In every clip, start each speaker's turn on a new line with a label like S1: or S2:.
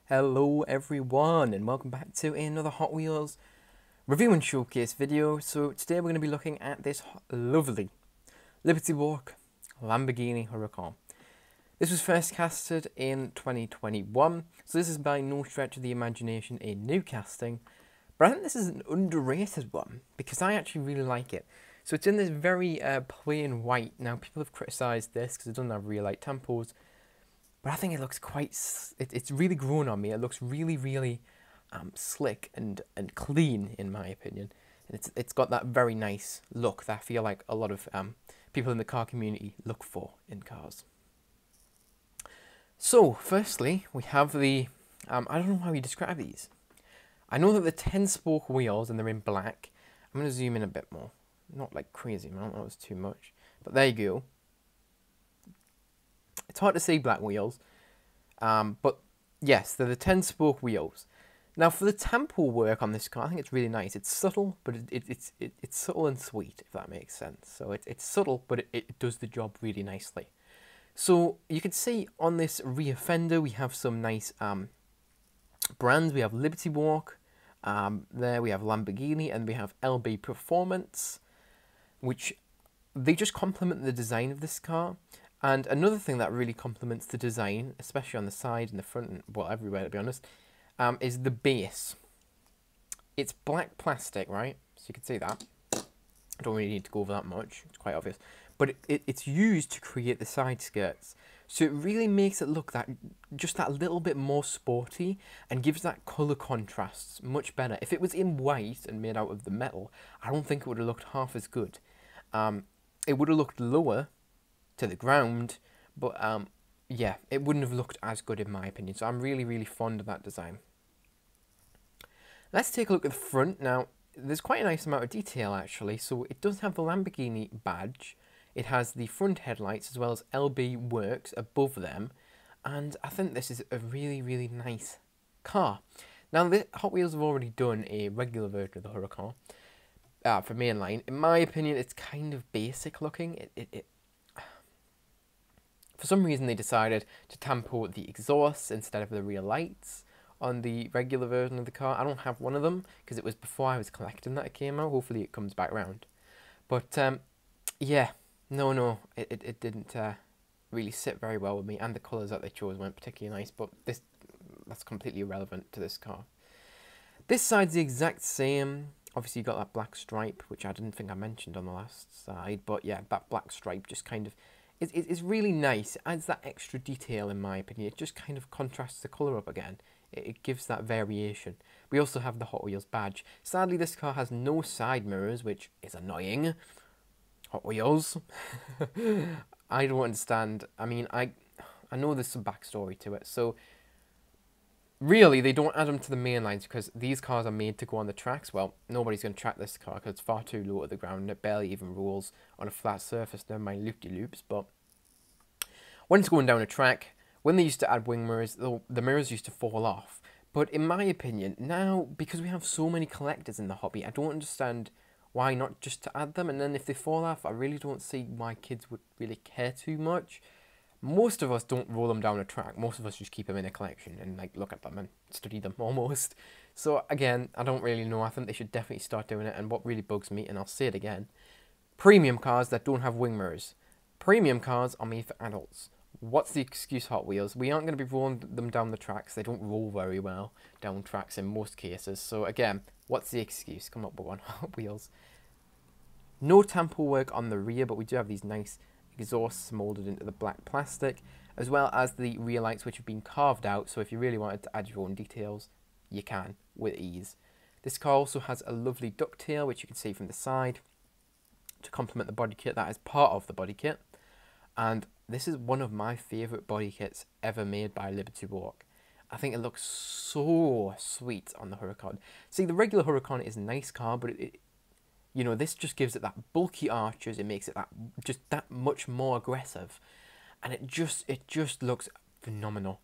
S1: Hello everyone and welcome back to another Hot Wheels review and showcase video. So today we're going to be looking at this lovely Liberty Walk Lamborghini Huracán. This was first casted in 2021, so this is by no stretch of the imagination a new casting, but I think this is an underrated one because I actually really like it. So it's in this very plain white. Now people have criticised this because it doesn't have real light tempos, but I think it looks quite, it's really grown on me. It looks really slick and clean in my opinion. And it's got that very nice look that I feel like a lot of people in the car community look for in cars. So firstly, we have the, I don't know how you describe these. I know that the 10-spoke wheels and they're in black. I'm going to zoom in a bit more. Not like crazy, man, that was too much. But there you go. It's hard to see black wheels, but yes, they're the 10-spoke wheels. Now, for the tempo work on this car, I think it's really nice. It's subtle, but it's subtle and sweet, if that makes sense. So it's subtle, but it does the job really nicely. So you can see on this rear fender, we have some nice brands. We have Liberty Walk, there we have Lamborghini, and we have LB Performance, which they just complement the design of this car. And another thing that really complements the design, especially on the side and the front, and well, everywhere to be honest, is the base. It's black plastic, right? So you can see that. I don't really need to go over that much. It's quite obvious. But it's used to create the side skirts. So it really makes it look just that little bit more sporty and gives that colour contrast much better. If it was in white and made out of the metal, I don't think it would have looked half as good. It would have looked lower to the ground, but yeah, it wouldn't have looked as good in my opinion. So I'm really fond of that design. Let's take a look at the front. Now, there's quite a nice amount of detail actually. So it does have the Lamborghini badge. It has the front headlights as well as LB Works above them, and I think this is a really nice car. Now, Hot Wheels have already done a regular version of the Huracán for mainline. In my opinion, it's kind of basic looking. For some reason, they decided to tempo the exhausts instead of the rear lights on the regular version of the car. I don't have one of them because it was before I was collecting that it came out. Hopefully it comes back round. But yeah, no, it didn't really sit very well with me, and the colours that they chose weren't particularly nice, but that's completely irrelevant to this car. This side's the exact same. Obviously you got that black stripe, which I didn't think I mentioned on the last side, but yeah, that black stripe just kind of, it's really nice. It adds that extra detail in my opinion. It just kind of contrasts the colour up again. It gives that variation. We also have the Hot Wheels badge. Sadly, this car has no side mirrors, which is annoying. Hot Wheels. I don't understand. I mean, I know there's some backstory to it. So, really, they don't add them to the main lines because these cars are made to go on the tracks. Well, nobody's going to track this car because it's far too low to the ground and it barely even rolls on a flat surface, never mind loop-de-loops. But when it's going down a track, when they used to add wing mirrors, the mirrors used to fall off. But in my opinion, now, because we have so many collectors in the hobby, I don't understand why not just to add them. And then if they fall off, I really don't see why kids would really care too much. Most of us don't roll them down a track. Most of us just keep them in a collection and like look at them and study them almost. So again, I don't really know. I think they should definitely start doing it. And what really bugs me, and I'll say it again, premium cars that don't have wing mirrors. Premium cars are made for adults. What's the excuse, Hot Wheels? We aren't going to be rolling them down the tracks. They don't roll very well down tracks in most cases. So again, what's the excuse? Come up with one, Hot Wheels. No tempo work on the rear, but we do have these nice exhausts moulded into the black plastic, as well as the rear lights which have been carved out. So if you really wanted to add your own details, you can with ease. This car also has a lovely ducktail, which you can see from the side, to complement the body kit. That is part of the body kit. And this is one of my favourite body kits ever made by Liberty Walk. I think it looks so sweet on the Huracán. See, the regular Huracán is a nice car, but you know, this just gives it that bulky arches. It makes it that much more aggressive, and it just looks phenomenal.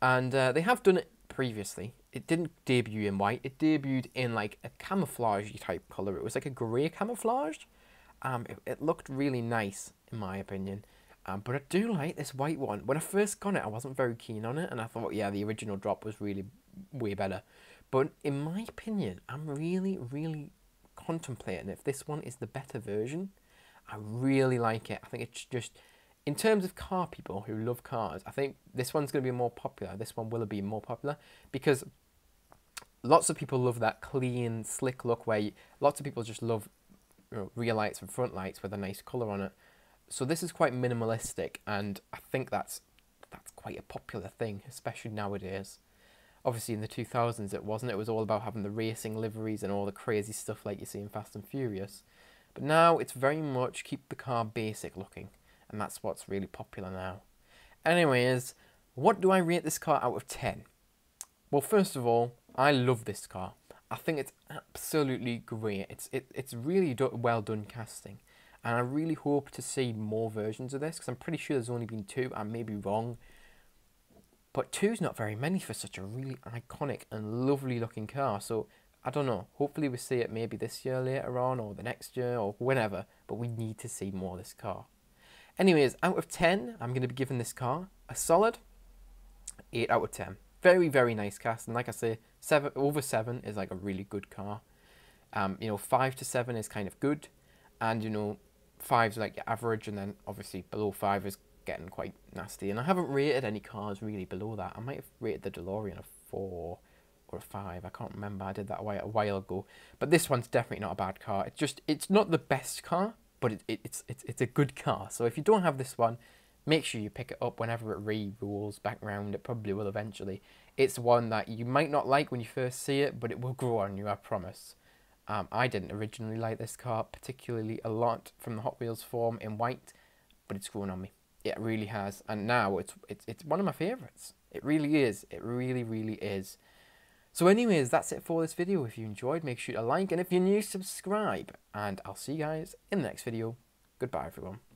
S1: And they have done it previously. It didn't debut in white. It debuted in like a camouflage type colour. It was like a grey camouflage. It looked really nice in my opinion. But I do like this white one. When I first got it, I wasn't very keen on it, and I thought, yeah, the original drop was really way better. But in my opinion, I'm really, really contemplating if this one is the better version. I really like it. I think it's just, in terms of car people who love cars, I think this one's going to be more popular. This one will be more popular because lots of people love that clean, slick look where lots of people just love, you know, rear lights and front lights with a nice colour on it. So this is quite minimalistic, and I think that's quite a popular thing, especially nowadays. Obviously in the 2000s it wasn't. It was all about having the racing liveries and all the crazy stuff like you see in Fast and Furious. But now it's very much keep the car basic looking, and that's what's really popular now. Anyways, what do I rate this car out of 10? Well, first of all, I love this car. I think it's absolutely great. It's really well done casting. And I really hope to see more versions of this, because I'm pretty sure there's only been 2. I may be wrong. But 2's not very many for such a really iconic and lovely looking car. So, I don't know. Hopefully we see it maybe this year later on, or the next year, or whenever. But we need to see more of this car. Anyways, out of 10, I'm going to be giving this car a solid 8 out of 10. Very, very nice cast. And like I say, over 7 is like a really good car. 5 to 7 is kind of good. And, 5's like your average, and then obviously below 5 is getting quite nasty. And I haven't rated any cars really below that. I might have rated the DeLorean a 4 or a 5. I can't remember. I did that a while ago. But this one's definitely not a bad car. It's not the best car, but it's a good car. So if you don't have this one, make sure you pick it up whenever it re-rolls back around. It probably will eventually. It's one that you might not like when you first see it, but it will grow on you, I promise. I didn't originally like this car particularly a lot from the Hot Wheels form in white, but it's grown on me. It really has, and now it's one of my favourites. It really is. It really, really is. So anyways, that's it for this video. If you enjoyed, make sure to like, and if you're new, subscribe, and I'll see you guys in the next video. Goodbye, everyone.